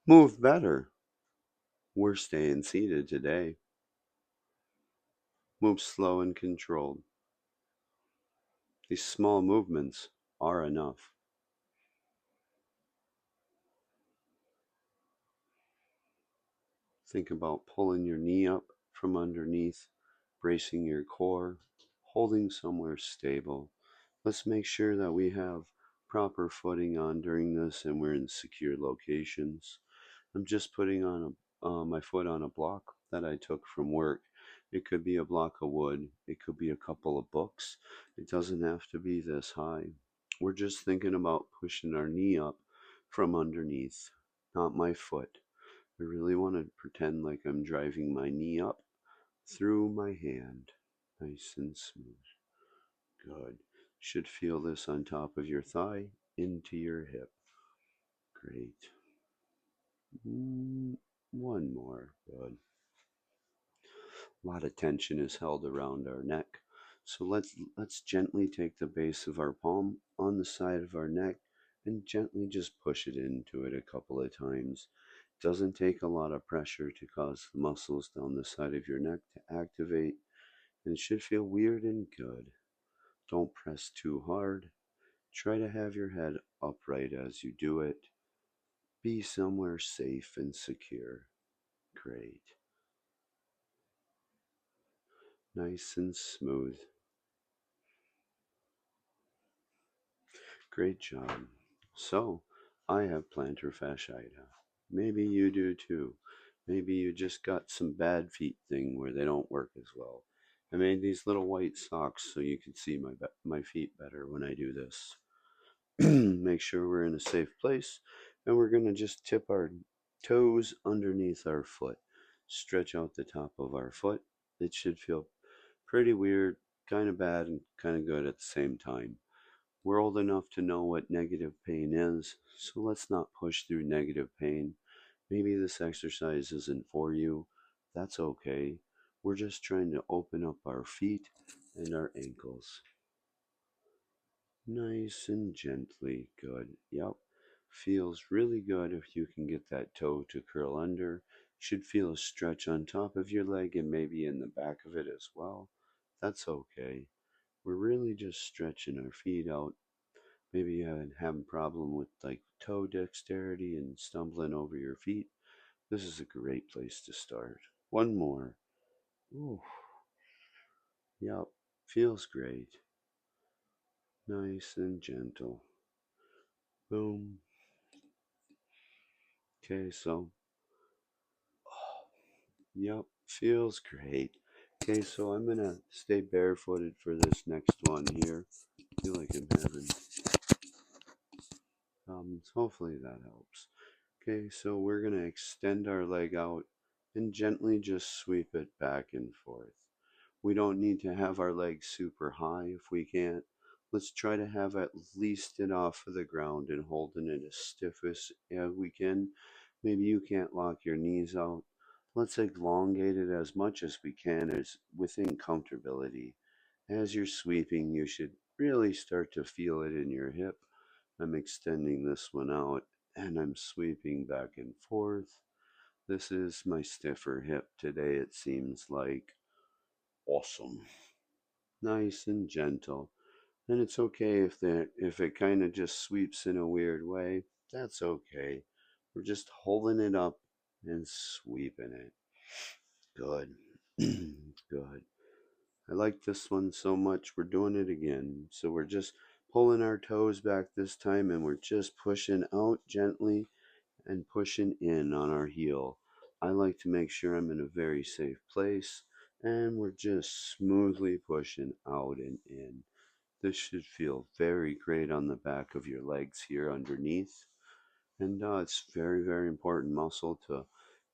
Move better. We're staying seated today. Move slow and controlled. These small movements are enough. Think about pulling your knee up from underneath, bracing your core, holding somewhere stable. Let's make sure that we have proper footing on during this and we're in secure locations. I'm just putting on my foot on a block that I took from work. It could be a block of wood, it could be a couple of books. It doesn't have to be this high. We're just thinking about pushing our knee up from underneath, not my foot. I really want to pretend like I'm driving my knee up through my hand, nice and smooth. Good. Should feel this on top of your thigh, into your hip. Great. One more. Good. A lot of tension is held around our neck. So let's gently take the base of our palm on the side of our neck and gently just push it into it a couple of times. It doesn't take a lot of pressure to cause the muscles down the side of your neck to activate, and it should feel weird and good. Don't press too hard. Try to have your head upright as you do it. Be somewhere safe and secure. Great. Nice and smooth. Great job. So, I have plantar fasciitis. Maybe you do too. Maybe you just got some bad feet thing where they don't work as well. I made these little white socks so you can see my feet better when I do this. Make sure we're in a safe place, and we're going to just tip our toes underneath our foot. Stretch out the top of our foot. It should feel pretty weird, kind of bad, and kind of good at the same time. We're old enough to know what negative pain is, so let's not push through negative pain. Maybe this exercise isn't for you. That's okay. We're just trying to open up our feet and our ankles. Nice and gently. Good. Yep. Feels really good if you can get that toe to curl under. Should feel a stretch on top of your leg and maybe in the back of it as well. That's okay. We're really just stretching our feet out. Maybe you haven't had a problem with like toe dexterity and stumbling over your feet. This is a great place to start. One more. Ooh, yep, feels great. Nice and gentle. Boom. Okay, so, yep, feels great. Okay, so I'm gonna stay barefooted for this next one here. I feel like I'm having problems. Hopefully that helps. Okay, so we're gonna extend our leg out and gently just sweep it back and forth. We don't need to have our legs super high if we can't. Let's try to have at least it off of the ground and holding it as stiff as we can. Maybe you can't lock your knees out. Let's elongate it as much as we can as within comfortability. As you're sweeping, you should really start to feel it in your hip. I'm extending this one out and I'm sweeping back and forth. This is my stiffer hip today, it seems like. Awesome. Nice and gentle. And it's okay if it kind of just sweeps in a weird way. That's okay. We're just holding it up and sweeping it. Good. Good. I like this one so much. We're doing it again. So we're just pulling our toes back this time and we're just pushing out gently and pushing in on our heel. I like to make sure I'm in a very safe place and we're just smoothly pushing out and in. This should feel very great on the back of your legs here underneath. And it's very, very important muscle to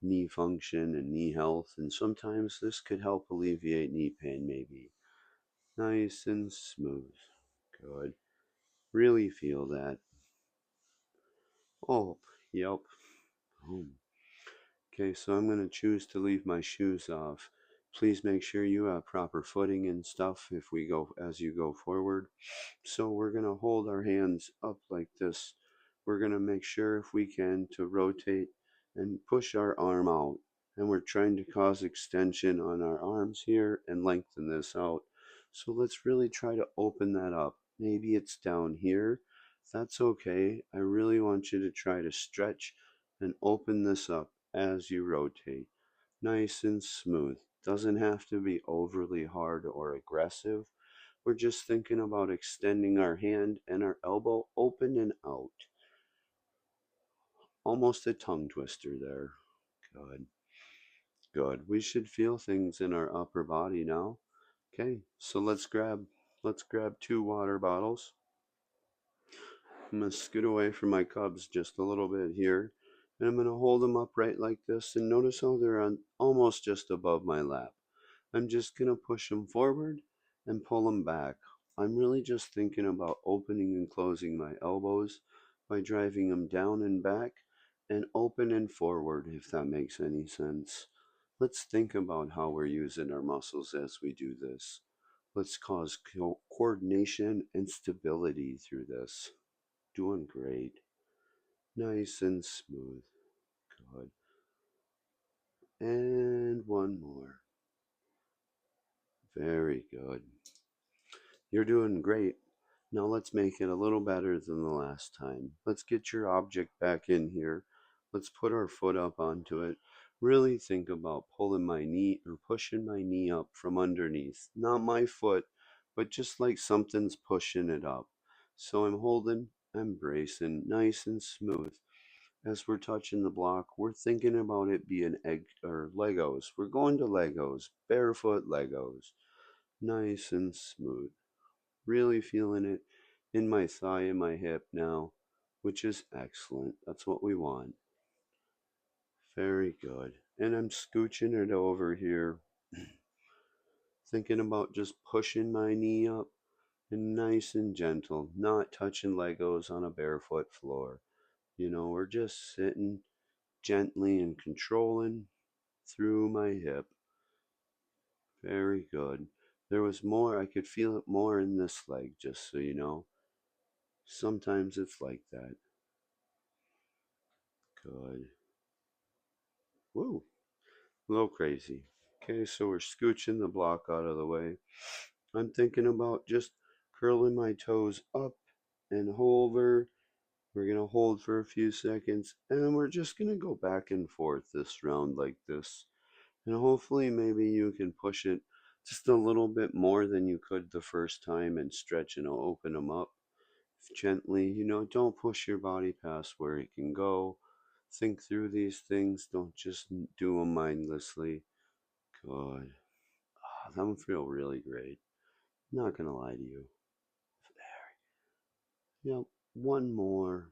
knee function and knee health. And sometimes this could help alleviate knee pain, maybe. Nice and smooth. Good. Really feel that. Oh, yep. Boom. Okay, so I'm going to choose to leave my shoes off. Please make sure you have proper footing and stuff if we go as you go forward. So we're going to hold our hands up like this. We're going to make sure if we can to rotate and push our arm out. And we're trying to cause extension on our arms here and lengthen this out. So let's really try to open that up. Maybe it's down here. That's okay. I really want you to try to stretch and open this up as you rotate. Nice and smooth. Doesn't have to be overly hard or aggressive. We're just thinking about extending our hand and our elbow open and out. Almost a tongue twister there. Good. Good. We should feel things in our upper body now. Okay, so let's grab two water bottles. I'm gonna scoot away from my cubs just a little bit here, and I'm gonna hold them upright like this, and notice how they're on almost just above my lap. I'm just gonna push them forward and pull them back. I'm really just thinking about opening and closing my elbows by driving them down and back and open and forward, if that makes any sense. Let's think about how we're using our muscles as we do this. Let's cause coordination and stability through this. Doing great. Nice and smooth. Good. And one more. Very good. You're doing great. Now let's make it a little better than the last time. Let's get your object back in here. Let's put our foot up onto it. Really think about pulling my knee or pushing my knee up from underneath. Not my foot, but just like something's pushing it up. So I'm holding, I'm bracing, nice and smooth. As we're touching the block, we're thinking about it being egg or Legos. We're going to Legos, barefoot Legos. Nice and smooth. Really feeling it in my thigh and my hip now, which is excellent. That's what we want. Very good. And I'm scooching it over here, thinking about just pushing my knee up and nice and gentle, not touching Legos on a barefoot floor. We're just sitting gently and controlling through my hip. Very good. There was more, I could feel it more in this leg, just so you know. Sometimes it's like that. Good. Woo. A little crazy. Okay, so we're scooching the block out of the way. I'm thinking about just curling my toes up and over. We're going to hold for a few seconds, and then we're just going to go back and forth this round like this. And hopefully maybe you can push it just a little bit more than you could the first time and stretch and open them up gently. Don't push your body past where it can go. Think through these things. Don't just do them mindlessly. Good. That would feel really great. Not gonna lie to you. Yep. One more.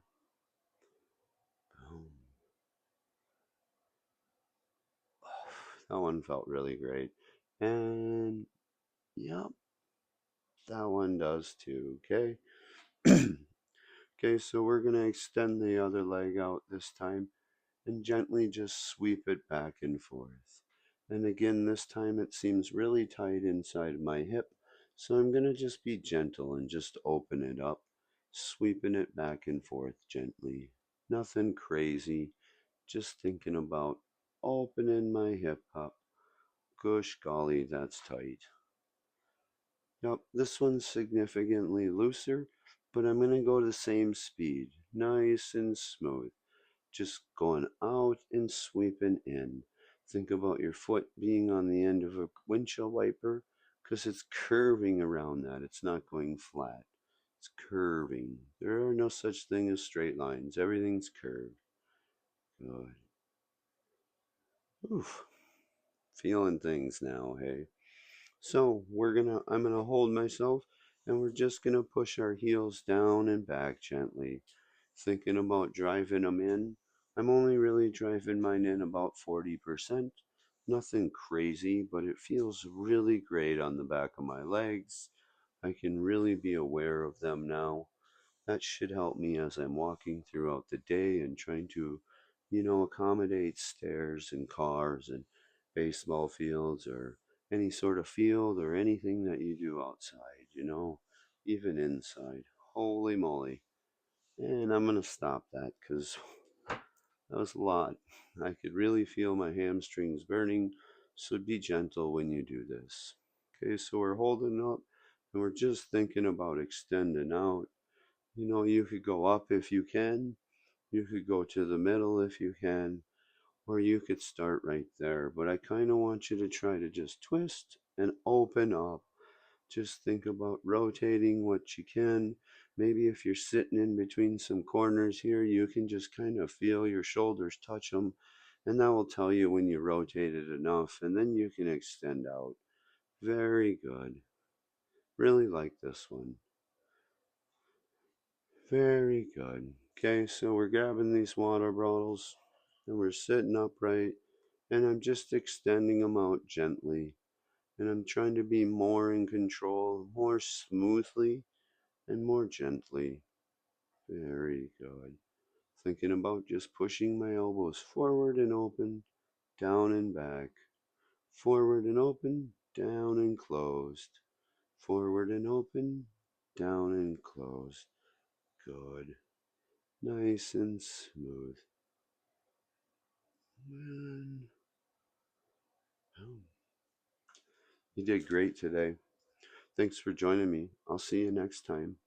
Boom. That one felt really great. And yep, that one does too. Okay. Okay, so we're gonna extend the other leg out this time and gently just sweep it back and forth. And again, this time it seems really tight inside my hip, so I'm going to just be gentle and just open it up, sweeping it back and forth gently. Nothing crazy, just thinking about opening my hip up. Gosh golly, that's tight. Yep, this one's significantly looser, but I'm going to go the same speed, nice and smooth. Just going out and sweeping in. Think about your foot being on the end of a windshield wiper because it's curving around that. It's not going flat. It's curving. There are no such thing as straight lines. Everything's curved. Good. Oof. Feeling things now, hey. So I'm gonna hold myself and we're just gonna push our heels down and back gently. Thinking about driving them in. I'm only really driving mine in about 40%. Nothing crazy, but it feels really great on the back of my legs. I can really be aware of them now. That should help me as I'm walking throughout the day and trying to, accommodate stairs and cars and baseball fields or any sort of field or anything that you do outside, even inside. Holy moly. And I'm going to stop that because That was a lot. I could really feel my hamstrings burning, so be gentle when you do this. Okay, so we're holding up and we're just thinking about extending out. You know, you could go up if you can, you could go to the middle if you can, or you could start right there. But I kind of want you to try to just twist and open up. Just think about rotating what you can. Maybe if you're sitting in between some corners here, you can just kind of feel your shoulders touch them, and that will tell you when you rotated enough, and then you can extend out. Very good. Really like this one. Very good. Okay, so we're grabbing these water bottles and we're sitting upright, and I'm just extending them out gently. And I'm trying to be more in control, more smoothly and more gently. Very good. Thinking about just pushing my elbows forward and open, down and back, forward and open, down and closed, forward and open, down and closed. Good. Nice and smooth. And, oh, you did great today. Thanks for joining me. I'll see you next time.